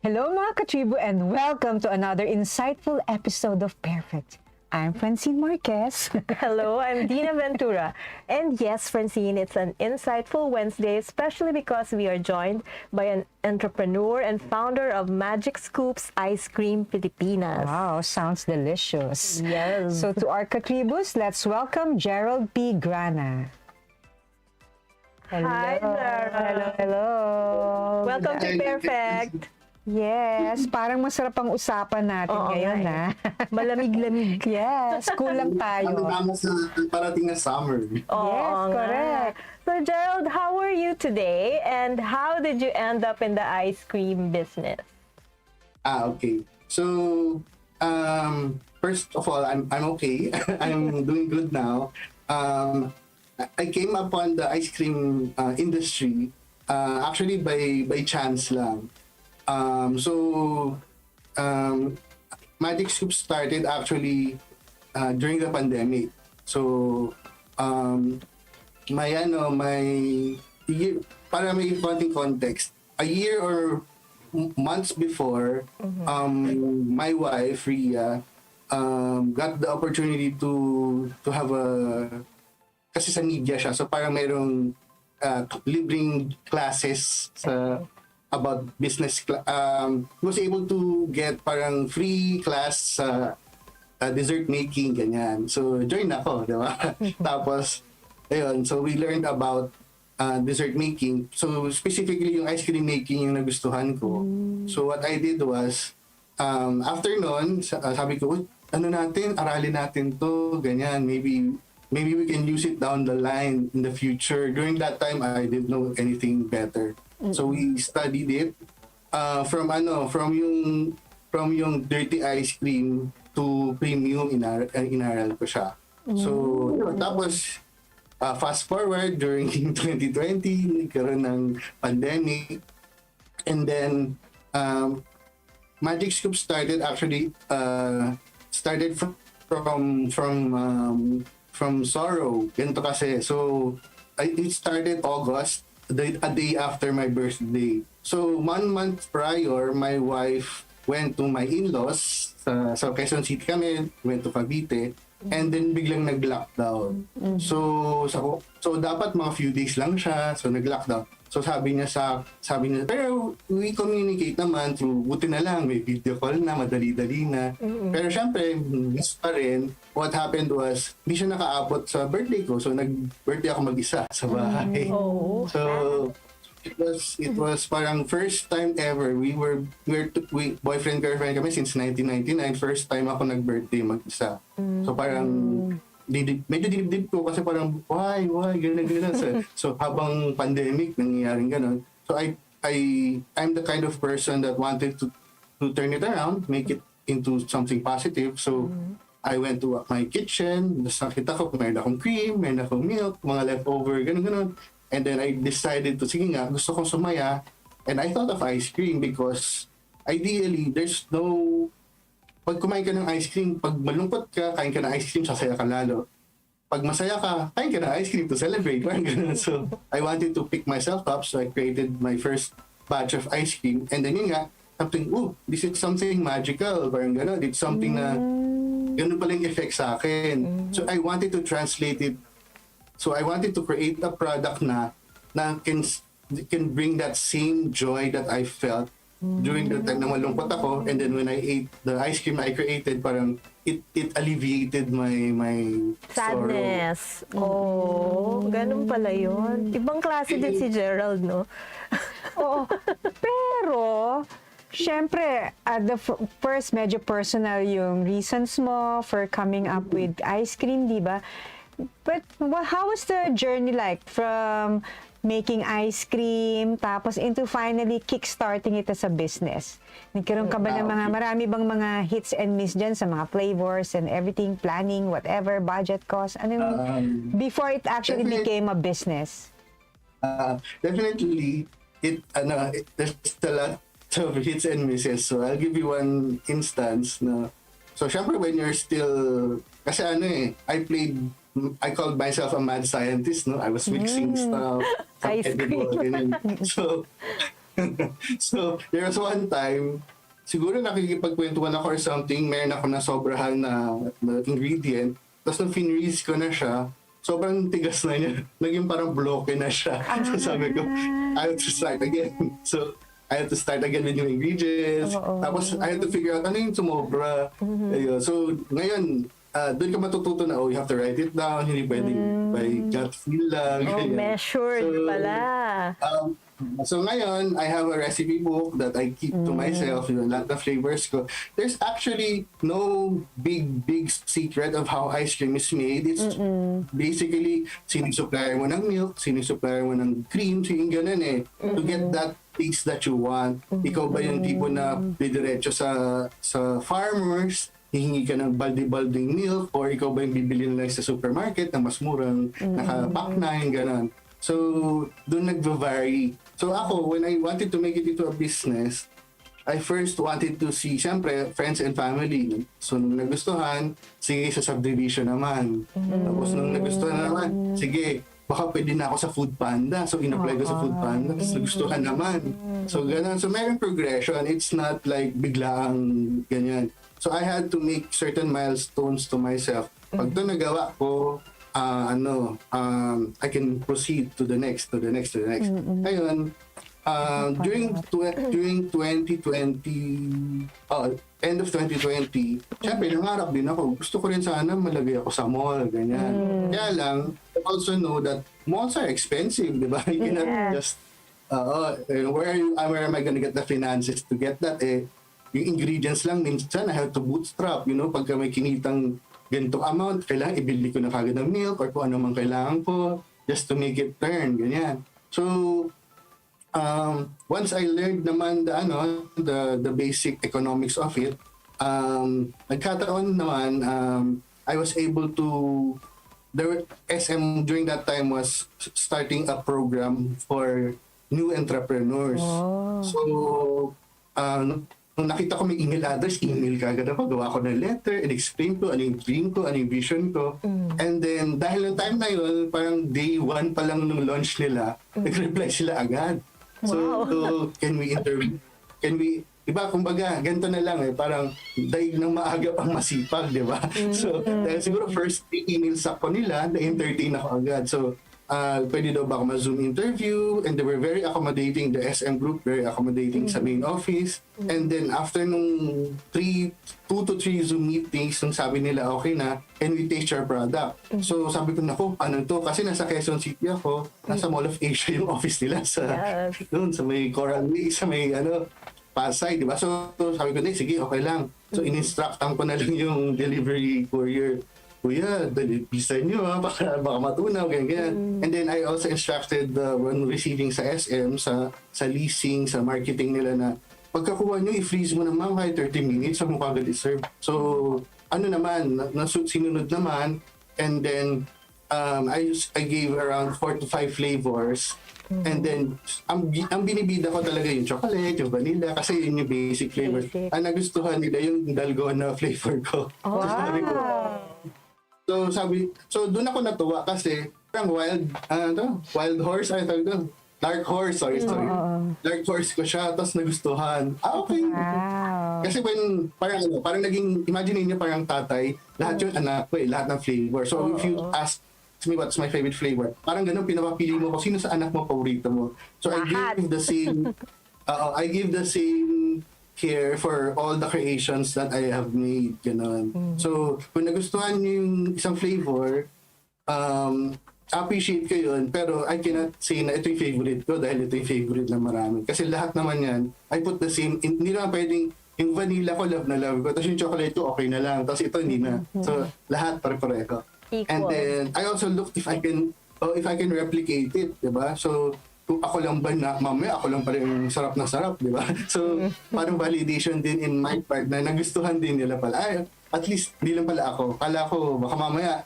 Hello mga katribu and welcome to another insightful episode of PairFect. I'm Francine Marquez. Hello, I'm Dina Ventura. And yes, Francine, it's an insightful Wednesday, especially because we are joined by an entrepreneur and founder of Magic Scoops Ice Cream Pilipinas. Wow, sounds delicious. Yes. So to our katribus, let's welcome Gerald P. Grana. Hi, Gerald. Hello. Welcome to PairFect. Yes, parang masarap ang usapan natin Oo ngayon, nga ha? Malamig-lamig. Yes, kulang tayo. Ano sa parating na summer? Yes, Oo nga. correct. So, Gerald, how are you today? And how did you end up in the ice cream business? Okay. So, first of all, I'm okay. I'm doing good now. I came upon the ice cream industry actually by chance lang. Magic Scoop started actually during the pandemic. So, para may konting context, a year or months before, my wife, Ria, got the opportunity to have kasi sa media siya, so parang mayroong libreng classes about business. Was able to get parang free class sa dessert making, ganyan. So, join ako, di ba? Tapos, ayun, so we learned about dessert making. So, specifically yung ice cream making yung nagustuhan ko. So, what I did was, after nun, sabi ko, aralin natin to, ganyan. Maybe we can use it down the line in the future. During that time, I didn't know anything better. So we studied it from yung dirty ice cream to premium, inaral ko siya. So yun, tapos fast forward during 2020, nagkaroon ng pandemic, and then Magic Scoop started from sorrow. Ganito kasi. So it started August, a day after my birthday. So 1 month prior, my wife went to my in-laws sa Quezon City kami, went to Cavite, and then biglang nag-lockdown. So dapat mga few days lang siya, so nag-lockdown. So sabi niya, pero we communicate naman through, buti na lang, may video call na, madali-dali na. Pero syempre, miss pa rin. What happened was, hindi siya nakaabot sa birthday ko, so nag-birthday ako mag-isa sa bahay. So, it was parang first time ever. We boyfriend girlfriend kami since 1999. First time ako nag-birthday mag-isa. So parang medyo dinibdib ko kasi parang why ganun. So habang pandemic nangyayaring ganun. So I'm the kind of person that wanted to turn it around, make it into something positive. So I went to my kitchen, nakita ko meron akong cream, meron akong milk, mga leftover, ganun. And then I decided to, sige nga, gusto kong sumaya. And I thought of ice cream because ideally, there's no... Pag kumain ka ng ice cream, pag malungkot ka, kain ka ng ice cream, sasaya ka lalo. Pag masaya ka, kain ka ng ice cream to celebrate. So I wanted to pick myself up, so I created my first batch of ice cream. And then yun nga, something, this is something magical. Parang gano'n. It's something na gano'n pala yung effect sa akin. So I wanted to translate it. So I wanted to create a product na can bring that same joy that I felt during the time na malungkot ako, and then when I ate the ice cream I created, parang it alleviated my Sadness. sorrow. Ganun pala yun. Ibang klase din si Gerald, no? Oo. Pero, syempre, at the first, medyo personal yung reasons mo for coming up with ice cream, di ba? But how was the journey like from making ice cream tapos into finally kickstarting it as a business? Nagkaroon ka ba ng marami bang mga hits and miss dyan sa mga flavors and everything, planning, whatever, budget cost? Before it actually became a business? Definitely, there's a lot of hits and misses. So I'll give you one instance na. So syempre when you're still, kasi I called myself a mad scientist, no? I was mixing stuff, Ice edible, ganun. So So, there was one time, siguro nakikipagkwentuhan ako or something, meron ako na sobrahan na ingredient, tapos nung finreeze ko na siya, sobrang tigas na niya. Naging parang bloke na siya. So sabi ko, I have to start again. So, I had to start again with new ingredients. Tapos, I had to figure out ano yung sumobra. Ayun. So, ngayon, doon ka matututo na, you have to write it down. Hindi pwedeng by gut feel lang. Measured pala. So ngayon, I have a recipe book that I keep to myself, lahat na flavors ko. There's actually no big secret of how ice cream is made. It's basically, sinusupplyan mo ng milk, sinusupplyan mo ng cream, yung ganun eh. To get that taste that you want. Ikaw ba yung tipo na didiretso sa farmers, hihingi ka ng balde-balding milk, or ikaw ba yung bibili na lang sa supermarket na mas murang nakapack na, yung ganun. So, doon nag-vary. So ako, when I wanted to make it into a business, I first wanted to see, siyempre, friends and family. So, nung nagustuhan, sige, sa subdivision naman. Tapos, nung nagustuhan naman, sige, baka pwede na ako sa Food Panda. So, in-apply ko sa Food Panda. Tapos, nagustuhan naman. So, ganun. So, mayroong progression. It's not like biglaang ganyan. So, I had to make certain milestones to myself. Pag ito nagawa ko, I can proceed to the next. Ngayon, during 2020, end of 2020, syempre nangarap din ako. Gusto ko rin sana malagay ako sa mall, ganyan. Kaya lang, I also know that malls are expensive, di ba? You cannot just, where am I gonna get the finances to get that? Yung ingredients lang, minsan I have to bootstrap, pagka may kinitang ganitong amount, kailangan ibili ko na kagad ng milk or kung ano man kailangan ko just to make it turn, ganyan. So, once I learned naman the basic economics of it, nagkataon naman, I was able to, SM during that time was starting a program for new entrepreneurs. So, nung nakita ko may email address, email kagad ako, gawa ko ng letter, and explain ko ano yung dream ko, ano yung vision ko. And then, dahil ng time na yun, parang day 1 pa lang nung launch nila, nag-reply sila agad. So, can we interview? Diba, kumbaga, ganito na lang parang dahil ng maaga pang masipag, diba? So, dahil siguro first emails ako nila, na-entertain ako agad. So, pwede daw ba ako ma-Zoom interview, and they were very accommodating, the SM group, very accommodating sa main office. And then after nung 2 to 3 Zoom meetings, nung sabi nila okay na, and we taste your product. So sabi ko, naku, ano to? Kasi nasa Quezon City ako, nasa Mall of Asia yung office nila doon sa may Coral Way, sa may Pasay, di ba? So sabi ko, sige, okay lang. So in-instructan ko na lang yung delivery courier, kuya, bilisan nyo baka matunaw, ganyan. And then I also instructed when receiving sa SM, sa leasing, sa marketing nila na pagkakuha nyo, i-freeze mo naman kahit 30 minutes sa mukha agad i-serve. So, sinunod naman. And then, I gave around 4 to 5 flavors. And then, ang binibida ko talaga yung chocolate, yung vanilla, kasi yun yung basic flavor. Ang nagustuhan nila yung dalgona flavor ko. So doon ako natuwa kasi parang wild horse, dark horse, sorry. Dark horse ko siya, tapos nagustuhan. Okay. Wow. Kasi when, parang naging, imagine niyo parang tatay, lahat yung anak ko lahat ng flavor. So if you ask me what's my favorite flavor, parang ganun, pinapapili mo kung sino sa anak mo, paborito mo. So I give the same care for all the creations that I have made, gano'n. So, kung nagustuhan niyo yung isang flavor, appreciate ko yun, pero I cannot say na ito yung favorite ko dahil ito yung favorite ng marami. Kasi lahat naman yan, I put the same, hindi naman pwedeng, yung vanilla ko, love na love ko, tapos yung chocolate ko, okay na lang, tapos ito, hindi na. So, lahat pare-pareho. And then, I also looked if I can replicate it, diba? So, kung ako lang ba na, mamaya ako lang pala yung sarap na sarap, di ba? So, parang validation din in my part na nagustuhan din nila pala. At least, hindi lang pala ako. Kala ko, baka mamaya,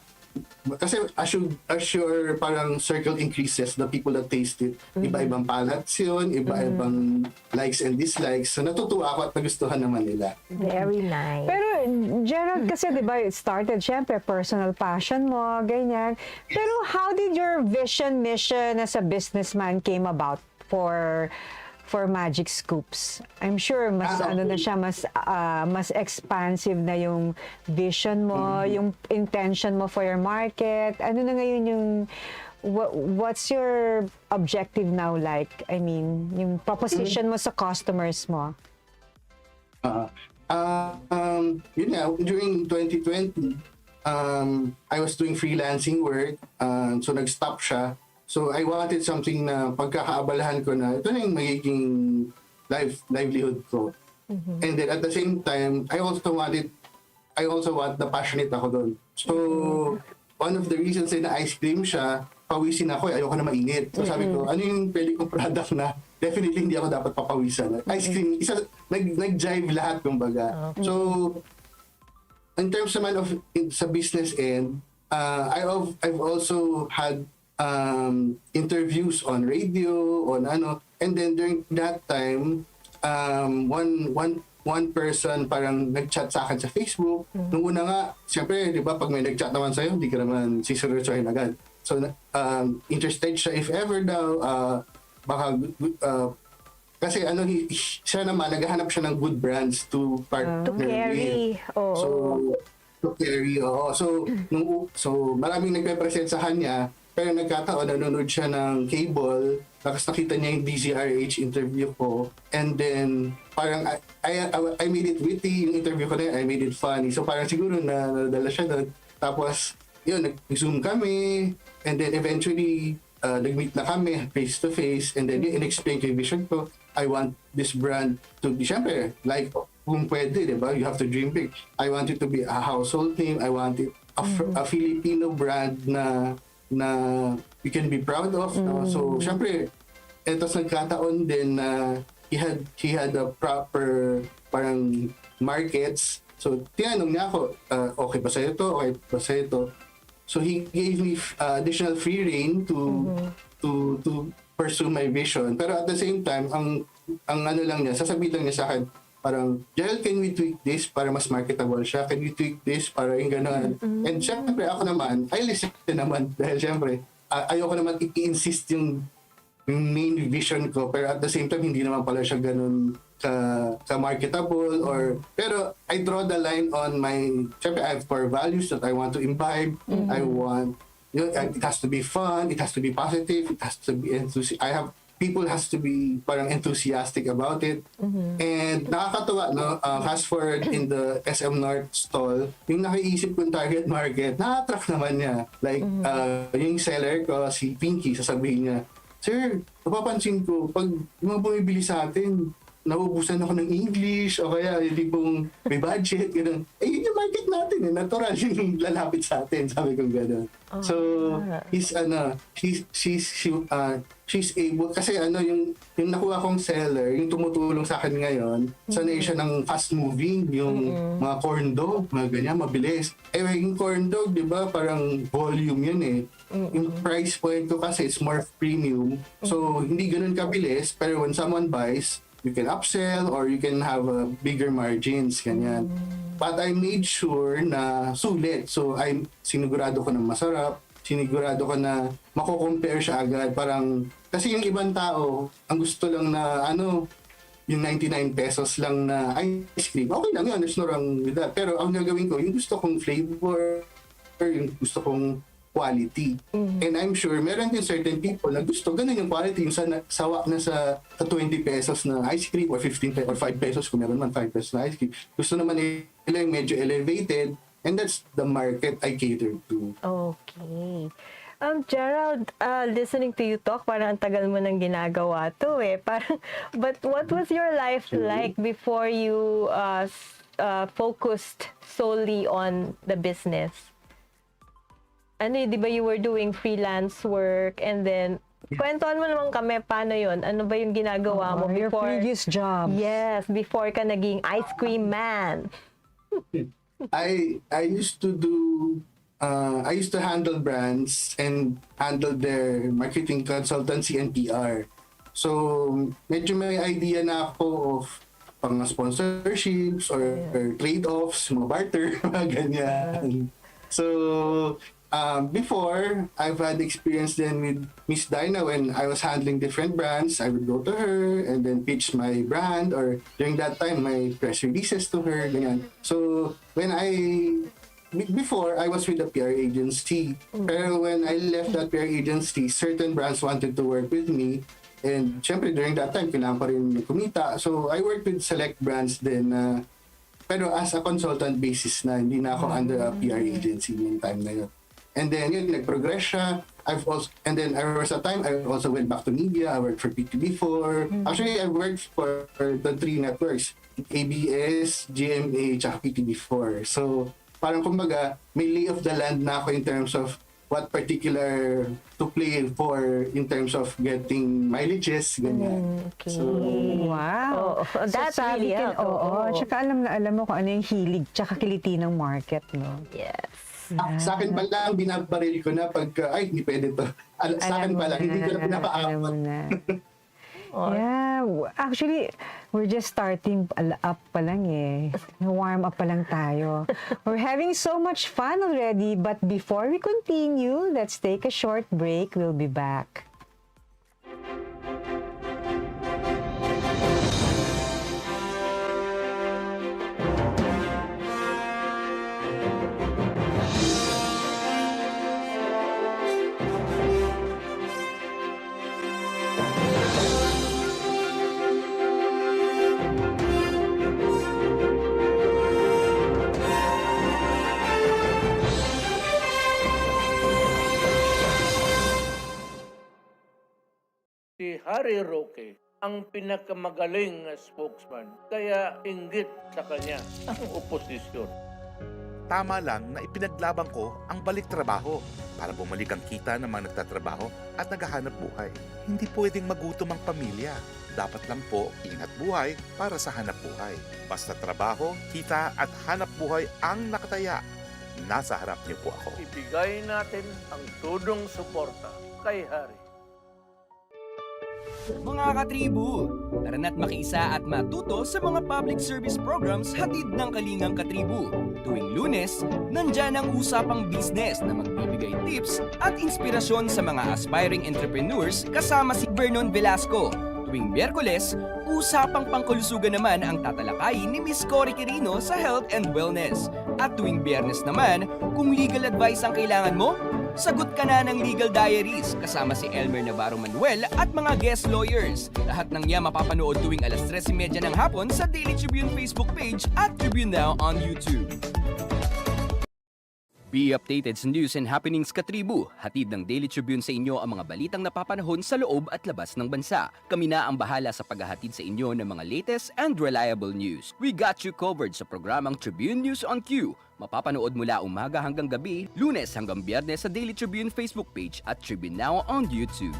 kasi as your parang circle increases, the people that taste it, iba-ibang palates yun, iba-ibang likes and dislikes. So, natutuwa ako at nagustuhan naman nila. Very nice. Pero Gerald, kasi di ba, it started, syempre, personal passion mo, ganyan. Pero how did your vision, mission as a businessman came about for for Magic Scoops? I'm sure mas ano na siya, mas expansive na yung vision mo, yung intention mo for your market. Ano na ngayon yung what's your objective now like? I mean, yung proposition mo sa customers mo. Yun nga, during 2020, I was doing freelancing work, so nag-stop siya. So I wanted something na pagkakaabalahan ko na ito na yung magiging livelihood ko. And then at the same time, I also want the passionate ako doon. So one of the reasons na ice cream siya, pawisin ako, ayoko na mainit. So sabi ko, ano yung pwede kong product na definitely hindi ako dapat papawisan. Ice cream, nag-jive lahat kumbaga. So in terms naman of sa business end, I've also had interviews on radio, on ano, and then during that time, one person parang nag-chat sa akin sa Facebook. Nung una nga, siyempre, di ba, pag may nag-chat naman sa'yo, hindi ka naman siseryosohin agad. So, interested siya if ever daw, baka, kasi ano, siya naman, naghahanap siya ng good brands to partner To carry. with. So, to carry, oo. So, maraming nagpe-present sa kanya, pero nagkataon, nanonood siya ng cable, tapos nakita niya yung DZRH interview ko, and then parang I made it witty, yung interview ko na yun, I made it funny. So parang siguro nadala siya doon. Tapos, yun, nag-zoom kami, and then eventually, nag-meet na kami face-to-face, and then yun, in-explain ko yung vision ko. I want this brand to be, syempre, like, kung pwede, di ba? You have to dream big. I want it to be a household name. I want it a Filipino brand na you can be proud of. No? So, syempre, etos nagkataon din na he had a proper parang markets. So, tinanong niya ako, okay ba sa'yo to? Okay ba sa'yo to? So, he gave me additional free rein to pursue my vision. Pero at the same time, ang ano lang niya, sasabihin lang niya sa akin, parang, Gerald, can we tweak this para mas marketable siya? Can we tweak this para yung gano'n? And syempre, ako naman, I listen naman dahil syempre, ayoko naman i-insist yung main vision ko, pero at the same time, hindi naman pala siya gano'n ka-marketable pero I draw the line on my, syempre, I have core values that I want to imbibe. I want, it has to be fun, it has to be positive, it has to be people has to be parang enthusiastic about it. And nakakatuwa, no? Fast forward in the SM North stall, yung nakiisip kong target market, na-attract naman niya. Like, yung seller ko, si Pinky, sasabihin niya, Sir, napapansin ko, pag mga bumibili sa atin, naubusan ako ng English, o kaya hindi pong may budget, gano'n. Yun yung market natin, natural yung lalapit sa atin, sabi kong gano'n. So, she's able, kasi yung nakuha kong seller, yung tumutulong sa akin ngayon, sanay siya ng fast moving, yung mga corn dog, mga ganyan, mabilis. Yung corn dog, di ba, parang volume yun eh. Yung price point ko kasi, it's more premium. So, hindi ganun kabilis, pero when someone buys, you can upsell or you can have bigger margins, ganyan. But I made sure na sulit. So, sinigurado ko na masarap, sinigurado ko na mako-compare siya agad. Parang, kasi yung ibang tao, ang gusto lang na, yung 99 pesos lang na ice cream. Okay lang yun, there's no wrong with that. Pero ang gagawin ko, yung gusto kong flavor, yung gusto kong quality. And I'm sure meron din certain people na gusto ganun yung quality, yung sawa na sa 20 pesos na ice cream or 15 or 5 pesos kung meron man 5 pesos na ice cream. Gusto naman nila yung medyo elevated, and that's the market I cater to. Okay. Gerald, listening to you talk, parang ang tagal mo nang ginagawa to eh. Parang, but what was your life like before you focused solely on the business? Di ba you were doing freelance work and then, kwentuhan mo naman kami, paano yun? Ano ba yung ginagawa mo before? Your previous job. Yes, before ka naging ice cream man. I used to handle brands and handle their marketing consultancy and PR. So, medyo may idea na ako of pang sponsorships or trade-offs, mga barter, mga ganyan. So, Before, I've had experience then with Miss Dinah when I was handling different brands. I would go to her and then pitch my brand, or during that time, my press releases to her, ganyan. So, before, I was with a PR agency. Pero when I left that PR agency, certain brands wanted to work with me. And syempre, during that time, kailangan ko rin kumita. So, I worked with select brands then, pero as a consultant basis na, hindi na ako under a PR agency yung time na yun. And then yun, nag-progress siya. And then there was a time I also went back to media. I worked for PTV4. Actually, I worked for the 3 networks, ABS, GMA, tsaka PTV4. So, parang kumbaga, may lay of the land na ako in terms of what particular to play for in terms of getting mileages, ganyan. Okay. So, Wow. Oh, that's really sabitin, helpful. oo. Tsaka alam mo kung ano yung hilig, tsaka kiliti ng market, no? Yes. sa akin pa lang, binabaril ko na pagka, ay, hindi pwede to. Sa akin pa lang, hindi ko na Alam pinapaakot. mo na. Yeah, actually, we're just starting up pa lang eh. Warm up pa lang tayo. We're having so much fun already, but before we continue, let's take a short break. We'll be back. Si Harry Roque ang pinakamagaling na spokesman, kaya inggit sa kanya ang oposisyon. Tama lang na ipinaglaban ko ang balik trabaho para bumalik ang kita ng mga nagtatrabaho at naghahanap buhay. Hindi pwedeng magutom ang pamilya. Dapat lang po ingat buhay para sa hanap buhay. Basta trabaho, kita at hanap buhay ang nakataya. Nasa harap niyo po ako. Ibigay natin ang tudong suporta kay Harry. Mga katribu, tara na't makiisa at matuto sa mga public service programs hatid ng Kalingang Katribu. Tuwing Lunes, nandyan ang usapang business na magbibigay tips at inspirasyon sa mga aspiring entrepreneurs kasama si Vernon Velasco. Tuwing Miyerkules, usapang pangkalusugan naman ang tatalakayin ni Miss Cory Quirino sa Health and Wellness. At tuwing Biyernes naman, kung legal advice ang kailangan mo, sagot ka na ng Legal Diaries kasama si Elmer Navarro Manuel at mga guest lawyers. Lahat ng niya mapapanood tuwing alas 3:30 ng hapon sa Daily Tribune Facebook page at TribuneNOW on YouTube. Be updated sa news and happenings katribu. Hatid ng Daily Tribune sa inyo ang mga balitang napapanahon sa loob at labas ng bansa. Kami na ang bahala sa paghahatid sa inyo ng mga latest and reliable news. We got you covered sa programang Tribune News on Q. Mapapanood mula umaga hanggang gabi, Lunes hanggang Biyernes sa Daily Tribune Facebook page at TribuneNOW on YouTube.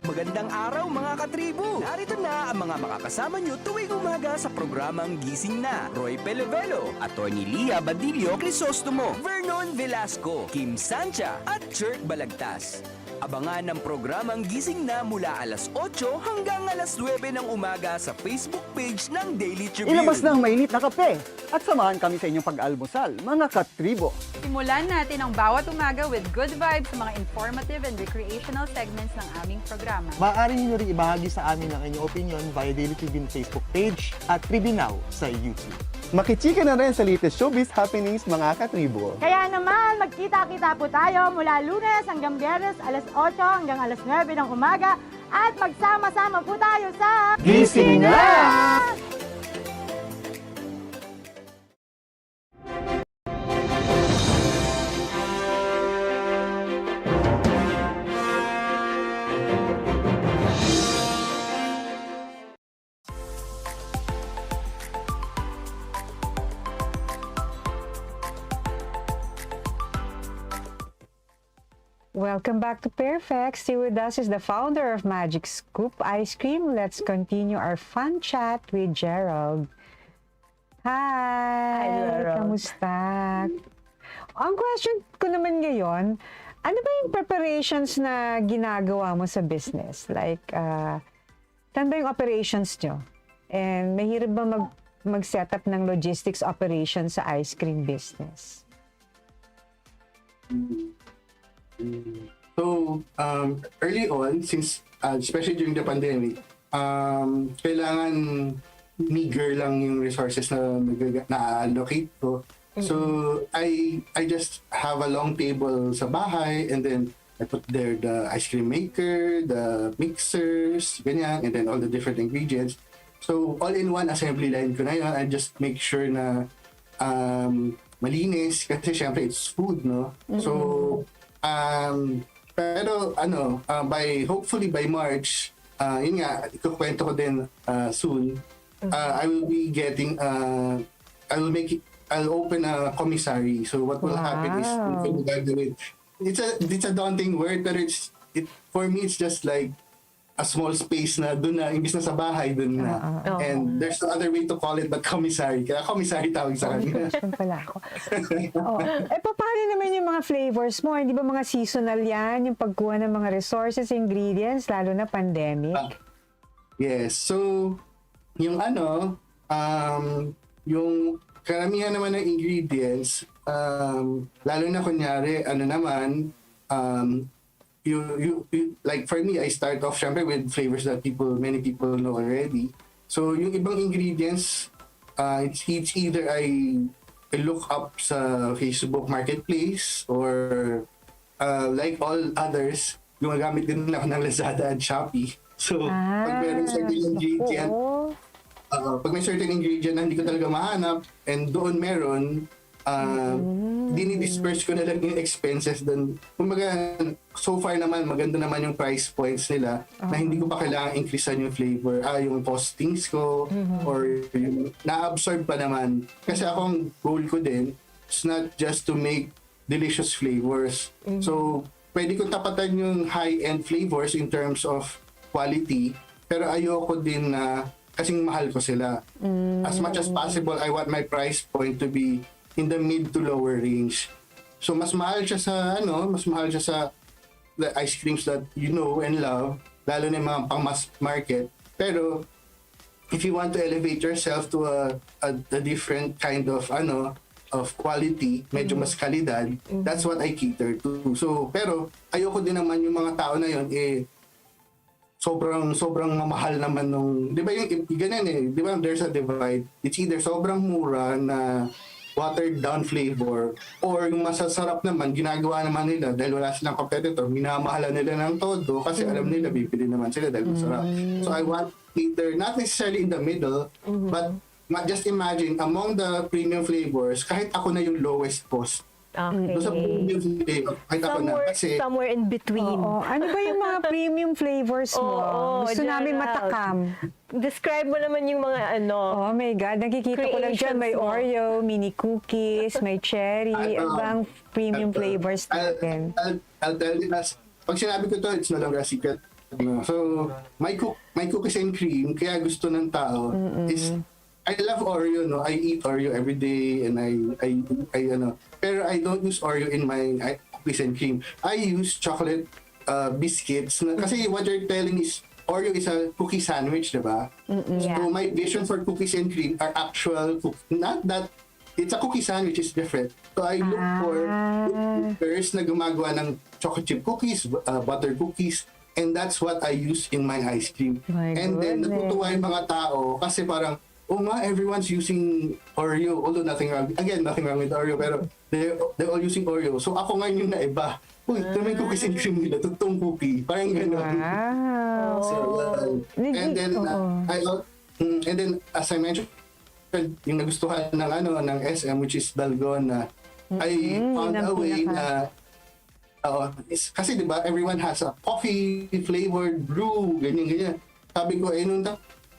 Magandang araw mga katribu! Narito na ang mga makakasama nyo tuwing umaga sa programang Gising Na. Roy Pelevelo, Atty. Lia Badillo Crisostomo, Vernon Velasco, Kim Sancha at Chirk Balagtas. Abangan ang programang Gising Na mula alas 8 hanggang alas 9 ng umaga sa Facebook page ng Daily Tribune. Ilabas na ang mainit na kape at samahan kami sa inyong pag-almusal, mga katribo. Simulan natin ang bawat umaga with good vibes sa mga informative and recreational segments ng aming programa. Maaari niyo rin ibahagi sa amin ang inyong opinion via Daily Tribune Facebook page at TribuneNOW sa YouTube. Makichika na rin sa latest showbiz happenings, mga katribo. Kaya naman, magkita-kita po tayo mula Lunes hanggang Biyernes, alas 8 hanggang alas 9 ng umaga at magsama-sama po tayo sa Gising Na! Welcome back to PairFect. Still with us is the founder of Magic Scoop Ice Cream. Let's continue our fun chat with Gerald. Hi! Hi, Gerald. Kamusta? Ang question ko naman ngayon, ano ba yung preparations na ginagawa mo sa business? Like, saan ba yung operations nyo? And mahirap ba mag-set up ng logistics operation sa ice cream business? So, early on, since especially during the pandemic, kailangan meager lang yung resources na allocate ko. So, I just have a long table sa bahay, and then I put there the ice cream maker, the mixers, ganyan, and then all the different ingredients. So, all-in-one assembly line ko na yun. I just make sure na malinis, kasi syempre it's food, no? So, pero hopefully by March, yun nga, ikukwento ko din soon, I will be getting, I'll open a commissary. So what will happen is, it's a daunting word, pero for me, it's just like a small space na doon na, imbis na sa bahay, doon na. And there's no other way to call it but commissary. Kaya commissary tawag sa kanila. Question pala ako. Paano naman yung mga flavors mo? Hindi ba mga seasonal yan? Yung pagkuha ng mga resources, ingredients, lalo na pandemic? Yes. So, yung yung karamihan naman ng ingredients, lalo na kunyari, you like for me, I start off syempre with flavors that many people know already. So yung ibang ingredients, it's either I look up sa Facebook Marketplace, or like all others, gumagamit din ako ng Lazada and Shopee. So pag meron certain ingredient, pag may certain ingredient na hindi ko talaga mahanap, and doon meron, dinidisperse ko na lang yung expenses doon. Kumbaga, so far naman, maganda naman yung price points nila, na hindi ko pa kailangan increasean yung flavor, yung costings ko, or yung na-absorb pa naman. Kasi akong goal ko din, it's not just to make delicious flavors. So, pwede ko tapatan yung high-end flavors in terms of quality, pero ayoko din na kasing mahal ko sila. As much as possible, I want my price point to be in the mid to lower range. So mas mahal siya sa the ice creams that you know and love, lalo na yung mga pang mass market. Pero if you want to elevate yourself to a different kind of quality, medyo mas kalidad, that's what I cater to. So pero ayoko din naman yung mga tao na yon sobrang mamahal naman nung, di ba yung ganyan di ba there's a divide. It's either sobrang mura na watered down flavor, or yung masasarap naman, ginagawa naman nila dahil wala silang competitor, minamahalan nila ng todo kasi alam nila bibili naman sila dahil masarap. So I want either, not necessarily in the middle, but just imagine, among the premium flavors, kahit ako na yung lowest cost. Okay. Sa premium flavor, kahit ako na. Kasi, somewhere in between. Ano ba yung mga premium flavors mo? Gusto namin Gerald, matakam. Describe mo naman yung mga Oh my God, nakikita ko lang dyan, may creations mo. Oreo, mini cookies, may cherry, ibang premium flavors natin. I'll tell you, pag sinabi ko to, it's no longer a secret. So, my cookies and cream, kaya gusto ng tao, is, I love Oreo, no? I eat Oreo every day, and I pero I don't use Oreo in my cookies and cream. I use chocolate biscuits. Kasi what you're telling is, Oreo is a cookie sandwich, diba? So my vision for cookies and cream are actual not that it's a cookie sandwich, is different. So I look for cookers na gumagawa ng chocolate chip cookies, butter cookies, and that's what I use in my ice cream. And then natutuwa yung mga tao kasi parang, everyone's using Oreo, although nothing wrong with Oreo, pero they're all using Oreo. So ako ngayon yung naiba. Ito may cookies and cream nila, totoong cookie. Parang gano'n. Wow. So, and then as I mentioned, yung nagustuhan ng SM, which is Dalgona, I found a way na kasi diba, everyone has a coffee flavored brew, ganyan. Sabi ko, nung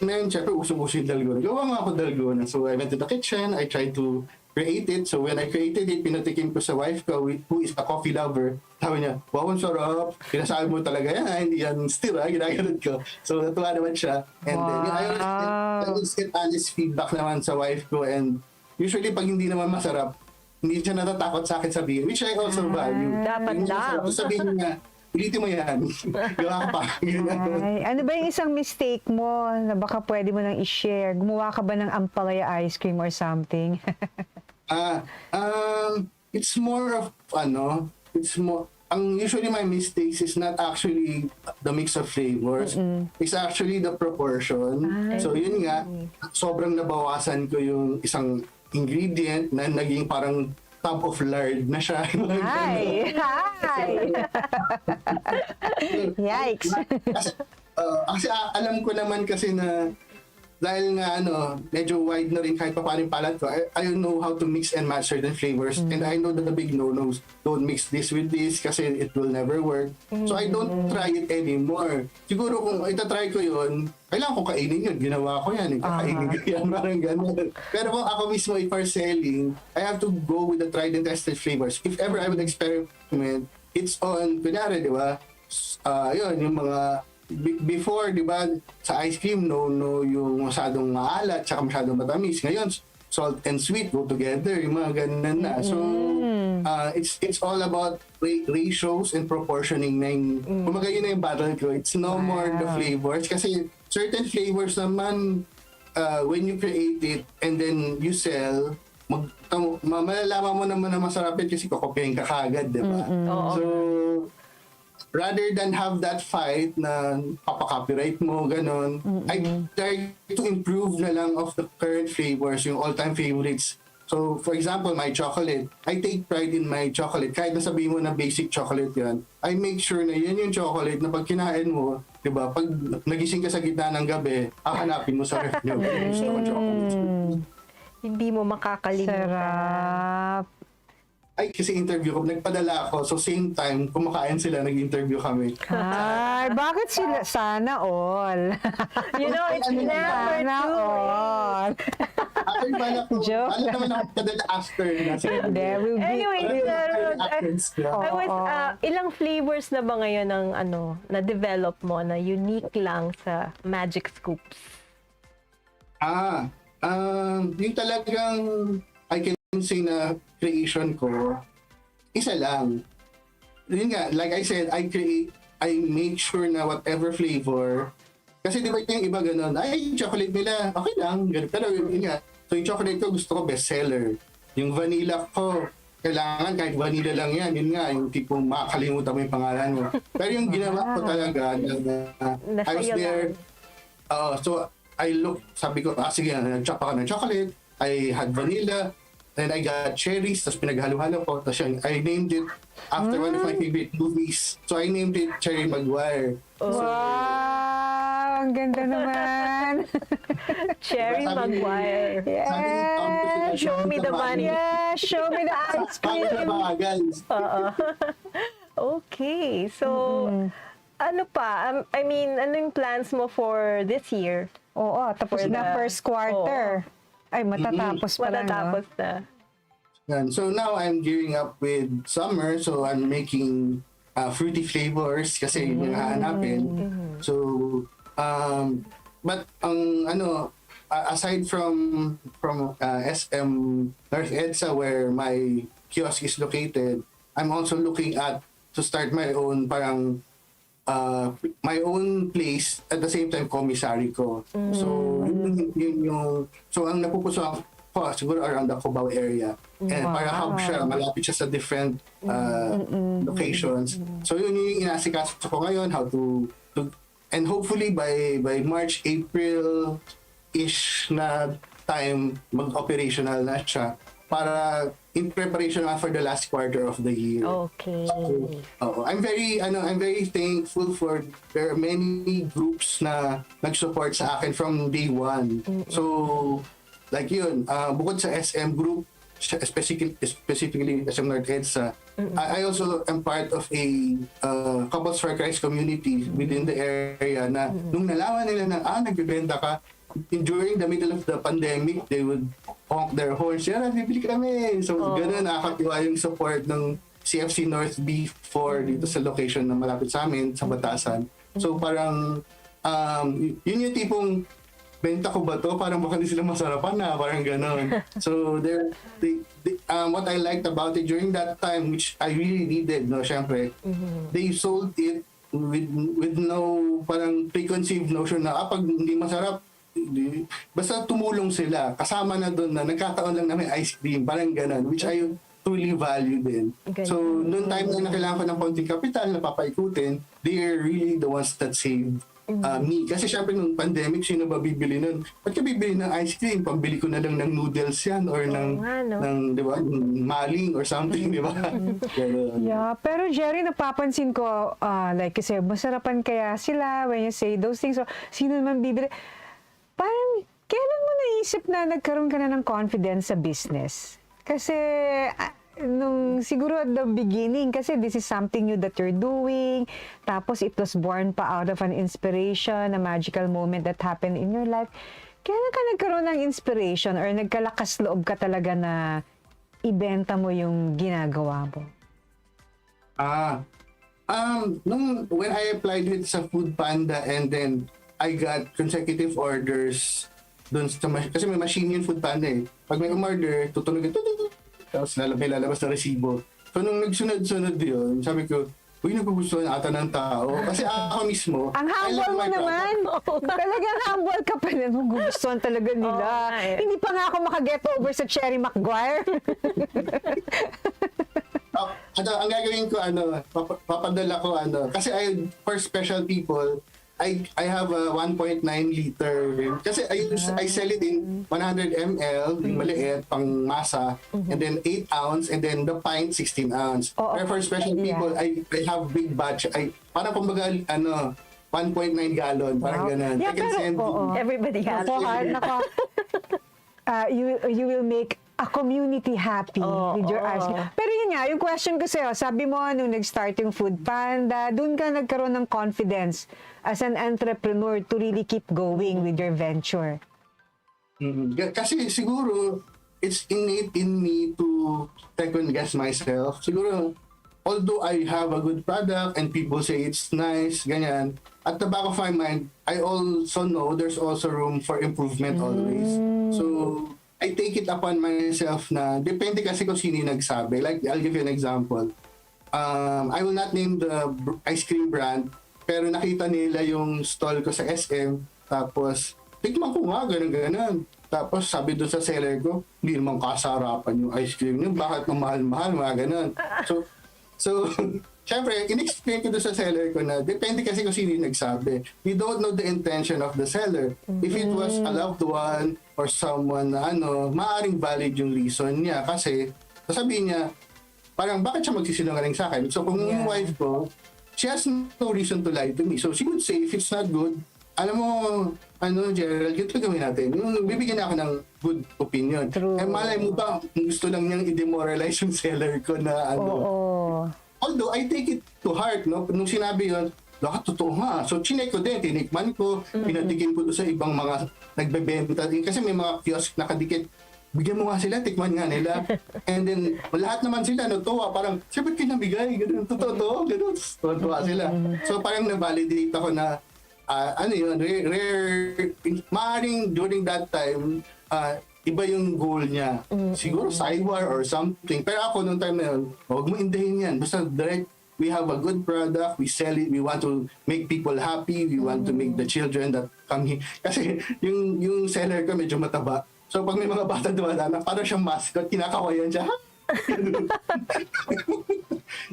ngayon, syempre, uso-uso yung Dalgona. Gawa nga ako Dalgona. So, I went to the kitchen. I tried to create it. So, when I created it, pinatikim ko sa wife ko, who is a coffee lover. Sabi niya, wow, ang sarap. Pinasabi mo talaga yan. Hindi yan steer, ginaganod ko. So, natuwa naman siya. And then, I always get honest feedback naman sa wife ko. And usually, pag hindi naman masarap, hindi siya natatakot sa akin sabihin, which I also value. Dapat lang. Sabihin niya, ulitin mo yan. Gawa ka pa. Ay, ano ba yung isang mistake mo na baka pwede mo nang i-share? Gumawa ka ba ng ampalaya ice cream or something? It's more of, usually my mistakes is not actually the mix of flavors. It's actually the proportion. So yun nga, sobrang nabawasan ko yung isang ingredient na naging parang top of lard na siya. Hi! Yikes! Kasi alam ko naman kasi na dahil nga medyo wide na rin kahit pa paano yung palate ko, I know how to mix and match certain flavors, and I know that the big no-nos, don't mix this with this kasi it will never work. So I don't try it anymore. Siguro kung itatry ko yun, kailangan ko kainin yun. Ginawa ko yan. Kakainin ko yan. Parang gano'n. Pero kung ako mismo for selling, I have to go with the tried and tested flavors. If ever I would experiment, it's on, kunyari, di ba? Yun, yung mga before, di ba, sa ice cream, no yung masyadong maalat, tsaka masyadong matamis. Ngayon, salt and sweet go together, yung mga ganun na. So, it's all about ratios and proportioning na yung, kumaga yun na yung battle ko. It's no more the flavors. Kasi certain flavors naman, when you create it and then you sell, malalaman mo naman na masarap yun kasi kokopyahin ka kagad, di ba? So, rather than have that fight na papaka-copyright mo, ganon, I try to improve na lang of the current flavors, yung all-time favorites. So, for example, my chocolate, I take pride in my chocolate. Kahit nasabihin mo na basic chocolate yan, I make sure na yan yung chocolate na pag kinain mo, di ba, pag nagising ka sa gitna ng gabi, hahanapin mo sa ref nyo. Gusto ko chocolate. Hindi mo makakalimutan. Sarap. Ay, kasi interview ko, nagpadala ako. So, same time, kumakain sila, nag-interview kami. Ay, bakit sila? Sana all. You know, it's never Sana too all. After bala ko, Joke. bala naman ako padala after na. There will be. Anyway, ilang flavors na ba ngayon ng na-develop mo na unique lang sa Magic Scoops? Yung talagang I can say na creation ko, isa lang. Yun nga, like I said, I make sure na whatever flavor, kasi di ba yung iba ganun, ay, chocolate nila, okay lang, ganun. Pero yun nga, so yung chocolate ko gusto ko bestseller. Yung vanilla ko, kailangan kahit vanilla lang yan, yun nga, yung tipong makakalimutan mo yung pangalan mo. Pero yung ginawa ko talaga, I was there, so I look, sabi ko, sige, nag-chop ako ng chocolate, I had vanilla, then I got cherries, tapos pinaghalo-halo ko, tapos I named it after one of my favorite movies. So I named it Cherry Maguire. Wow! Ang ganda naman. Cherry Maguire. Yeah! Show me the money. Yeah! Show me the ice cream. Okay. So, ano pa? I mean, ano yung plans mo for this year? Oo, tapos na first quarter. Ay, matatapos pa lang, Matatapos na. So now I'm gearing up with summer, so I'm making fruity flavors kasi yun yung hahanapin. So, but aside from SM North EDSA where my kiosk is located, I'm also looking at to start my own my own place at the same time commissary ko. So yun yung so ang napupusuan ko siguro around the Cubao area. And para hub siya, malapit siya sa different locations. So yun yung inasikaso ko ngayon, how to and hopefully by March, April ish na time mag-operational na siya para in preparation for the last quarter of the year. Okay. So, I'm very thankful for there are many groups na nag-support sa akin from day one. So, like yun, bukod sa SM group, specifically SM North EDSA, I also am part of a Couples for Christ community within the area na nung nalaman nila na nagbibenta ka, during the middle of the pandemic, they would honk their horns, bibili kami. So, gano'n, nakakatiwa yung support ng CFC North B4 dito sa location na malapit sa amin, sa Batasan. So, parang, yun yung tipong benta ko ba to? Parang baka hindi sila masarapan na, parang ganon. So, what I liked about it during that time, which I really needed, no, syempre, they sold it with no parang preconceived notion na pag hindi masarap, basta tumulong sila. Kasama na doon na nagkataon lang na may ice cream, parang ganon, which I truly value din. So, noong time na kailangan ko ng konting kapital na papaikutin, they are really the ones that saved me. Kasi syempre nung pandemic, sino ba bibili nun? Ba't ka bibili ng ice cream? Pambili ko na lang ng noodles yan or ng di ba, maling or something, di ba? Yeah, pero Jerry, napapansin ko, like kasi masarapan kaya sila when you say those things. So, sino naman bibili? Parang, kailan mo naisip na nagkaroon ka na ng confidence sa business? Kasi, nung siguro at the beginning, kasi this is something new that you're doing, tapos it was born pa out of an inspiration, a magical moment that happened in your life. Kailan ka nagkaroon ng inspiration or nagkalakas loob ka talaga na ibenta mo yung ginagawa mo? When I applied with sa Food Panda and then I got consecutive orders doon sa kasi may machine yung Food Panda eh. Pag may umorder, tutunog ito, tapos may lalabas na resibo. So nung nagsunod-sunod yun, sabi ko, uy, nagugustuhan ata ng tao. Kasi ako mismo, ang humble mo naman. Talagang humble ka pa rin. Gugustuhan talaga nila. Hindi pa nga ako makaget over sa Cherry Maguire. Ang gagawin ko, papadala ko, kasi for special people, I have a 1.9 liter. Kasi I sell it in 100 ml, yung maliit, pang masa, and then 8 ounce, and then the pint, 16 ounce. Pero for special people, I have big batch. Parang kumbaga, 1.9 gallon, parang ganun. Yeah, I can send Everybody has it. You will make a community happy with your ice cream. Pero yun nga, yung question ko sa'yo, sabi mo, nung nag-start yung Food Panda, dun ka nagkaroon ng confidence as an entrepreneur to really keep going with your venture. Kasi siguro, it's innate in me to second guess myself. Siguro, although I have a good product and people say it's nice, ganyan, at the back of my mind, I also know there's also room for improvement always. So, I take it upon myself na depende kasi kung sino yung nagsabi. Like, I'll give you an example. I will not name the ice cream brand, pero nakita nila yung stall ko sa SM, tapos, tikman ko nga, ganun. Tapos, sabi doon sa seller ko, hindi naman kasarapan yung ice cream niyo, bakit mahal-mahal, mga ganun. So, syempre, in-explain ko doon sa seller ko na depende kasi kung sino yung nagsabi. We don't know the intention of the seller. If it was a loved one or someone na maaring valid yung reason niya kasi sasabihin niya, parang bakit siya magsisinungaling sa akin? So kung yung wife ko, she has no reason to lie to me. So she would say, if it's not good, alam mo, Gerald, ganito gawin natin. Yung bibigyan ako ng good opinion. Eh malay mo ba, gusto lang niyang i-demoralize yung seller ko na Although, I take it to heart, no? Nung sinabi yun, totoo nga. So, chinek ko din, tinikman ko, pinatikin ko doon sa ibang mga nagbebenta. Kasi may mga kiosk nakadikit. Bigyan mo nga sila, tikman nga nila. And then, lahat naman sila, natuwa. Parang, siya ba't kinabigay? Ganun, totoo, ganun. Tuwa sila. So, parang na-validate ako na, rare, maaaring during that time, iba yung goal niya. Siguro sidewar or something. Pero ako nung time na yun, huwag mo indahin yan. Basta direct, we have a good product, we sell it, we want to make people happy, we want to make the children that come here. Kasi yung seller ko medyo mataba. So pag may mga bata dumadaan, parang siyang mascot, kinakawayan siya.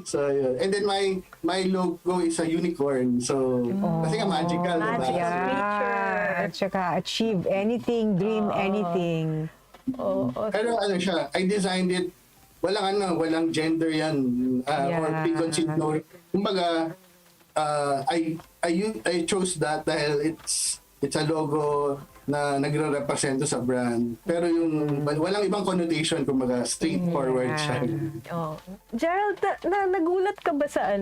So yun. And then my logo is a unicorn. So kasi nga magical, diba? At saka achieve anything, dream anything. Pero siya, I designed it, walang gender yan, or preconceived no. Kumbaga, I chose that dahil it's a logo na nagre-represento sa brand. Pero yung walang ibang connotation, kumbaga straightforward siya. Gerald, nagulat ka ba sa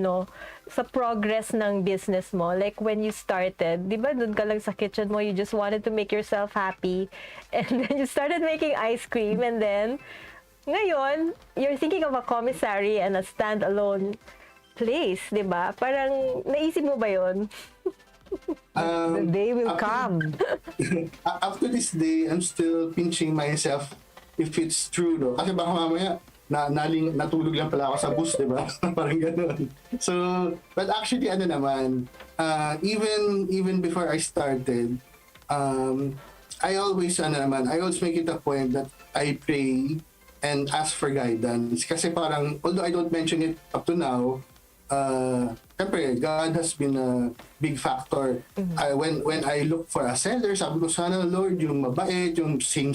sa progress ng business mo? Like when you started, di ba doon ka lang sa kitchen mo, you just wanted to make yourself happy, and then you started making ice cream, and then ngayon, you're thinking of a commissary and a standalone place, di ba? Parang naisip mo ba yun? The day will up to- come. Up to this day, I'm still pinching myself if it's true, no? Kasi baka mamaya, natulog lang pala ako sa bus, di ba? Parang gano'n. So, but actually, ano naman, even before I started, I always make it a point that I pray and ask for guidance. Kasi parang, although I don't mention it up to now, siyempre, God has been a big factor. When I look for a seller, sabi ko, sana Lord, yung mabait, yung same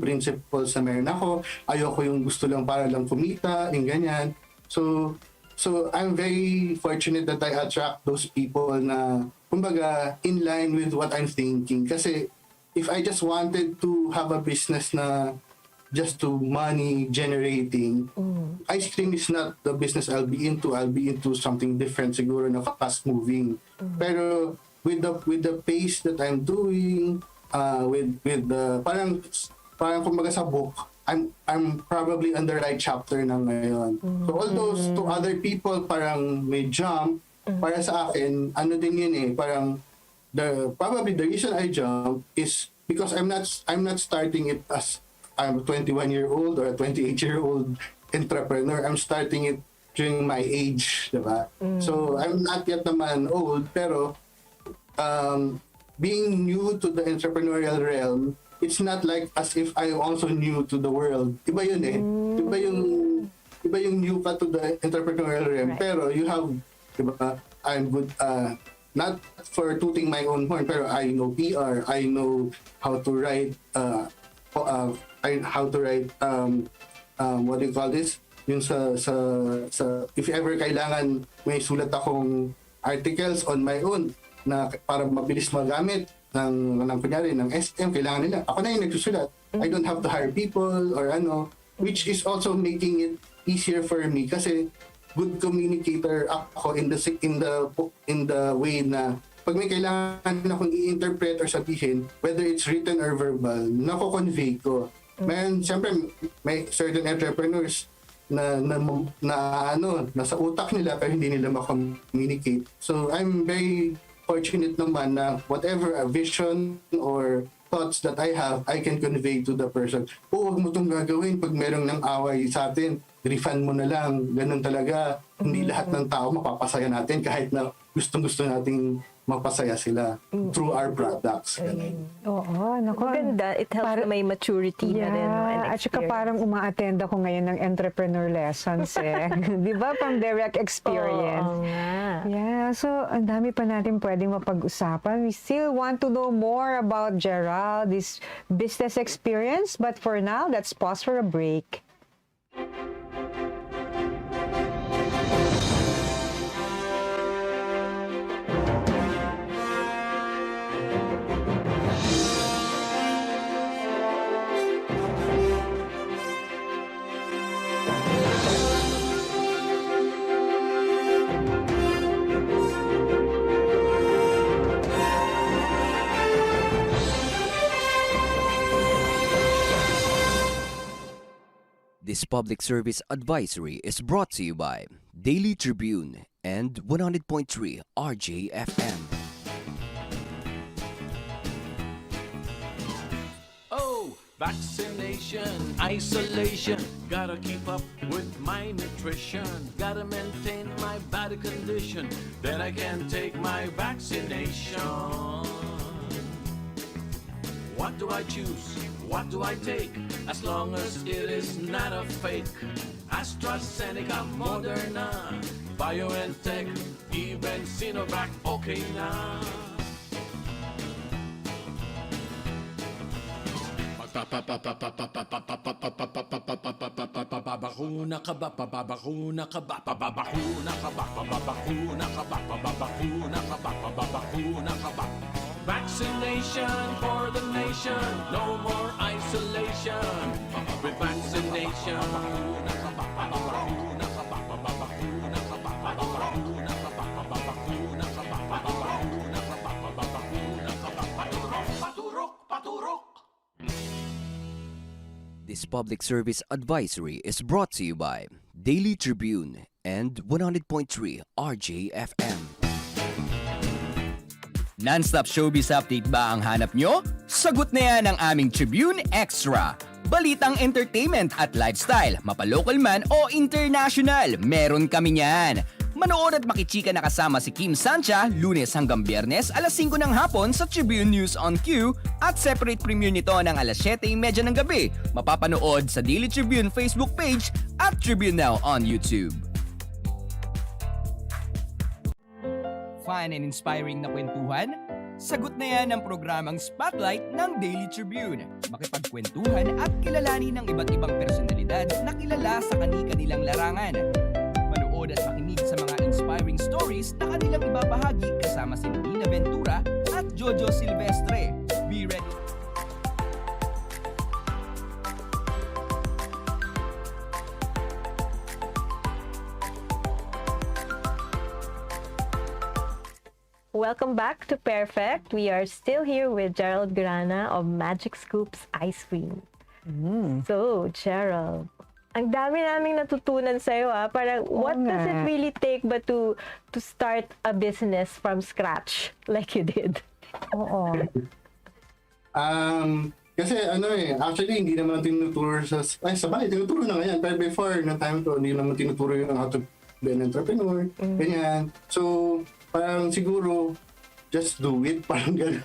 principles na meron ako. Ayoko yung gusto lang para lang kumita, yung ganyan. So I'm very fortunate that I attract those people na, kumbaga, in line with what I'm thinking. Kasi if I just wanted to have a business na just to money generating, ice cream is not the business I'll be into. I'll be into something different, siguro na fast moving. Pero with the pace that I'm doing, with the parang kumbaga sa book, I'm probably on the right chapter na ngayon. So all those to other people parang may jump, para sa akin ano din yun parang probably the reason I jump is because I'm not starting it as I'm a 21-year-old or a 28-year-old entrepreneur. I'm starting it during my age, diba? So I'm not yet naman old, pero being new to the entrepreneurial realm, it's not like as if I'm also new to the world. Iba yun Iba yung new ka to the entrepreneurial realm, pero you have, diba, I'm good, not for tooting my own horn, pero I know PR, I know how to write, what do you call this? Yung sa if ever kailangan may sulat akong articles on my own na para mabilis magamit ng kunyari ng SM, kailangan nila. Ako na yung nagsusulat. I don't have to hire people or which is also making it easier for me kasi good communicator ako in the way na pag may kailangan akong i-interpret or sabihin, whether it's written or verbal, nako-convey ko. Siyempre, may certain entrepreneurs na nasa utak nila pero hindi nila ma-communicate. So, I'm very fortunate naman na whatever a vision or thoughts that I have, I can convey to the person. Huwag mo itong gagawin pag merong ng away sa atin. Refund mo na lang. Ganun talaga. Hindi lahat ng tao mapapasaya natin kahit na gustong-gusto nating mapasaya sila through our products. Oo, naku. Maganda. It helps na may maturity na din. No, and at saka experience. parang uma-attend ako ngayon ng entrepreneur lessons Di ba? From direct experience. Oo nga. Yeah, so ang dami pa natin pwedeng mapag-usapan. We still want to know more about Gerald, this business experience. But for now, let's pause for a break. This public service advisory is brought to you by Daily Tribune and 100.3 RJFM. Oh, vaccination, isolation. Gotta keep up with my nutrition. Gotta maintain my body condition. Then I can take my vaccination. What do I choose? What do I take? As long as it is not a fake. AstraZeneca, Moderna, BioNTech, even Sinovac, okay na. Babakuna ka ba? Babakuna ka ba? Babakuna ka ba? Babakuna ka ba? Babakuna ka ba? Babakuna ka ba? Vaccination for the nation, no more isolation. With vaccination, babakuna ka ba? Babakuna ka ba? Babakuna ka ba? Babakuna ka ba? Babakuna ka ba? Babakuna ka ba? Babakuna ka ba? Paturok, paturok, paturok. This public service advisory is brought to you by Daily Tribune and 100.3 RJFM. Non-stop showbiz update ba ang hanap nyo? Sagot na yan ang aming Tribune Extra. Balitang entertainment at lifestyle, mapalocal man o international, meron kami niyan. Manood at makichika na kasama si Kim Sancha, Lunes hanggang Biyernes, alas 5 ng hapon sa Tribune News on Q at separate premiere nito ng alas 7:30 ng gabi. Mapapanood sa Daily Tribune Facebook page at TribuneNOW on YouTube. Fun and inspiring na kwentuhan? Sagot na yan ang programang Spotlight ng Daily Tribune. Makipagkwentuhan at kilalanin ng iba't ibang personalidad na kilala sa kani-kanilang larangan. Manood at makinig sa mga inspiring stories na kanilang ibabahagi kasama si Dinah Ventura at Jojo Silvestre. Be ready! Welcome back to PairFect. We are still here with Gerald Grana of Magic Scoops Ice Cream. So, Gerald, ang dami naming natutunan sa'yo, Parang, what does it really take but to start a business from scratch like you did? Oo. Kasi actually hindi naman tinuturo sa bahay, tinuturo na ngayon. Pero before, ng time ko, hindi naman tinuturo yung how to be an entrepreneur, ganyan. So, parang siguro, just do it, parang gano'n.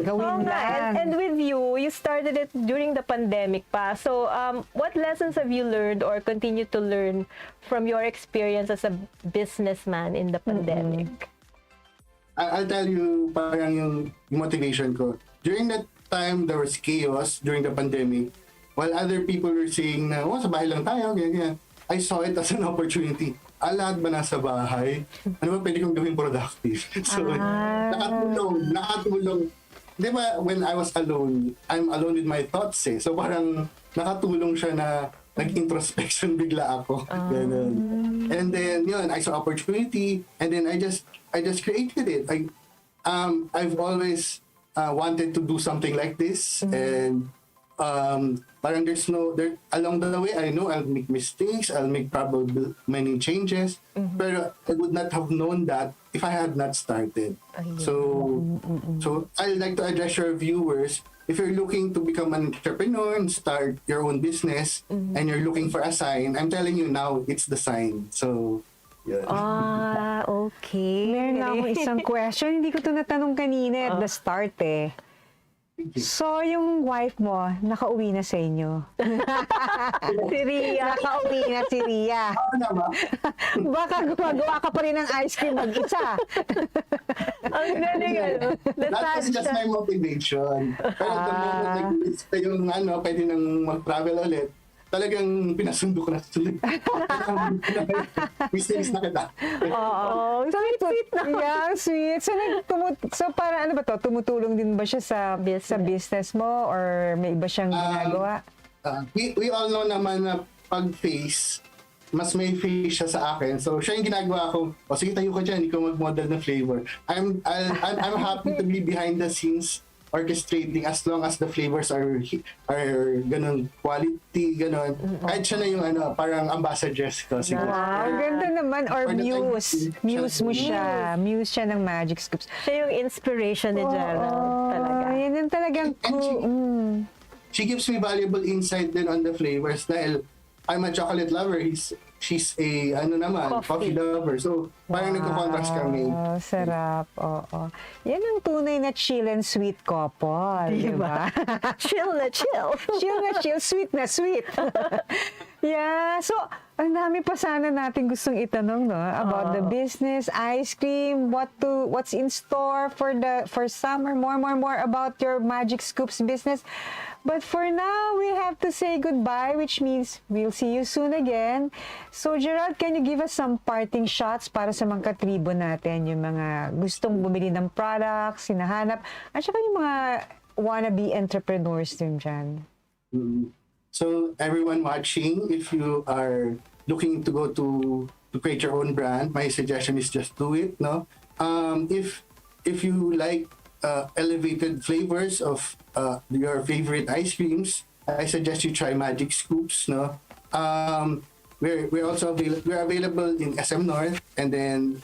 Gawin lang. And with you started it during the pandemic pa. So, what lessons have you learned or continue to learn from your experience as a businessman in the pandemic? I'll tell you parang yung motivation ko. During that time, there was chaos during the pandemic. While other people were saying na, sa bahay lang tayo, ganyan. I saw it as an opportunity. Lahat ba nasa bahay? Ano ba pwede kong gawing productive? So, nakatulong. Di ba, when I was alone, I'm alone with my thoughts So, parang nakatulong siya na nag-introspection bigla ako. Ganun. And then, yun, I saw opportunity and then I just created it. I've always wanted to do something like this and parang along the way, I know I'll make mistakes, I'll make probably many changes, pero I would not have known that if I had not started. So I'd like to address your viewers, if you're looking to become an entrepreneur and start your own business, and you're looking for a sign, I'm telling you now, it's the sign. So, yeah. Okay. Meron na akong isang question. Hindi ko ito natanong kanina at the start So, yung wife mo, nakauwi na sa inyo. Si Ria. Nakauwi na si Ria. Baka gumagawa ka pa rin ng ice cream mag-isa. Ang galing, That was just my motivation. Pero the moment nag-lista yung pwede nang mag-travel ulit, talagang pinasundo ko na sulit. Miss na kita. Oo. Sweet na. Yeah, sweet. So para tumutulong din ba siya sa business mo or may iba siyang ginagawa? We all know naman na pag face, mas may face siya sa akin. So siya yung ginagawa ko. Sige, tayo ka dyan, ikaw mag-model ng flavor. I'm happy to be behind the scenes orchestrating as long as the flavors are ganun quality, ganun. Kahit siya na yung parang ambassadress ko. Siguro. Wow, ganda naman. Or muse. Muse mo siya. Muse siya ng Magic Scoops. Siya yung inspiration ni Gerald talaga. Yan yung talagang She gives me valuable insight din on the flavors dahil I'm a chocolate lover. She's a coffee lover. So, parang nagko-contrast kami. Sarap. Oo. Yan ang tunay na chill and sweet couple. Diba? Chill na chill. Chill na chill, sweet na sweet. Yeah. So, ang dami pa sana natin gustong itanong, about the business, ice cream, what's in store for summer, more about your Magic Scoops business. But for now, we have to say goodbye, which means we'll see you soon again. So, Gerald, can you give us some parting shots para sa mga katribo natin, yung mga gustong bumili ng products, hinahanap, at saka yung mga wannabe entrepreneurs din dyan? So, everyone watching, if you are looking to go to create your own brand, my suggestion is just do it, no? If you like elevated flavors of your favorite ice creams, I suggest you try Magic Scoops, no? We're also we're available in SM North, and then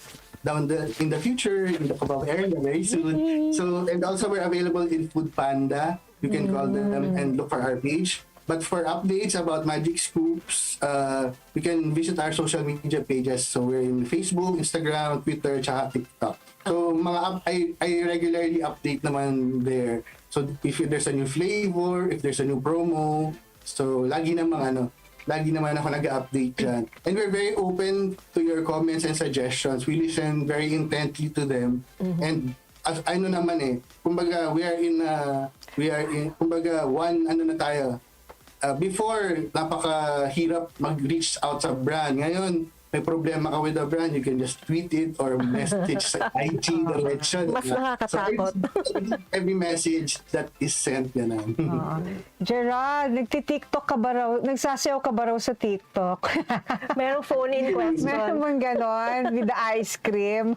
in the future in the Cubao area very soon. So and also we're available in Food Panda. You can call them and look for our page. But for updates about Magic Scoops, you can visit our social media pages. So we're in Facebook, Instagram, Twitter, tsaka TikTok. So I regularly update naman there. So if there's a new flavor, if there's a new promo, so lagi naman ako nag-update dyan. And we're very open to your comments and suggestions. We listen very intently to them. And kumbaga before, napakahirap mag-reach out sa brand. Ngayon, may problema ka with the brand, you can just tweet it or message sa IG direction. Mas nakakatakot. So, every message that is sent, yan. Gerald, nagti-TikTok ka ba raw? Nagsasayaw ka ba raw sa TikTok? Merong phone-in question. Meron mong ganon with the ice cream.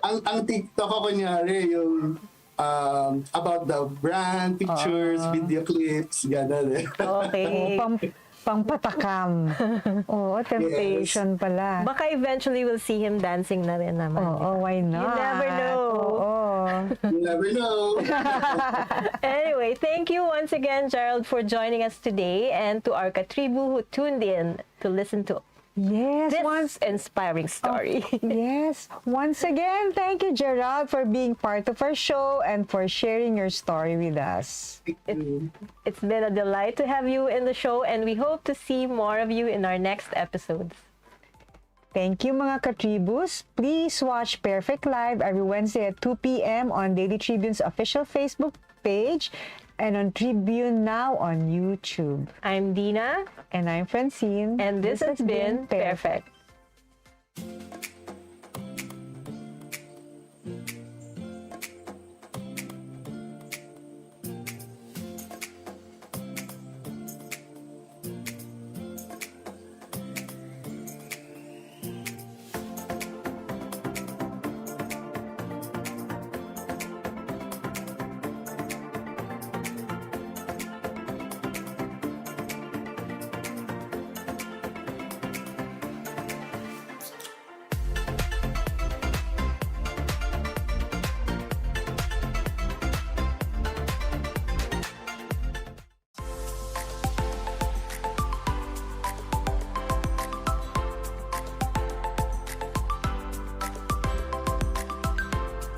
ang TikTok ko kunyari, yung about the brand, pictures, video clips, gano'n. Okay. Pangpatakam. Oo, temptation pala. Baka eventually we'll see him dancing na rin naman. Why not? You never know. You never know. Anyway, thank you once again, Gerald, for joining us today, and to our katribu who tuned in to listen to this inspiring story. Yes. Once again, thank you, Gerald, for being part of our show and for sharing your story with us. It's been a delight to have you in the show, and we hope to see more of you in our next episodes. Thank you, mga katribus. Please watch PairFect Live every Wednesday at 2 p.m. on Daily Tribune's official Facebook page and on TribuneNOW on YouTube. I'm Dina. And I'm Francine. And this has been PairFect.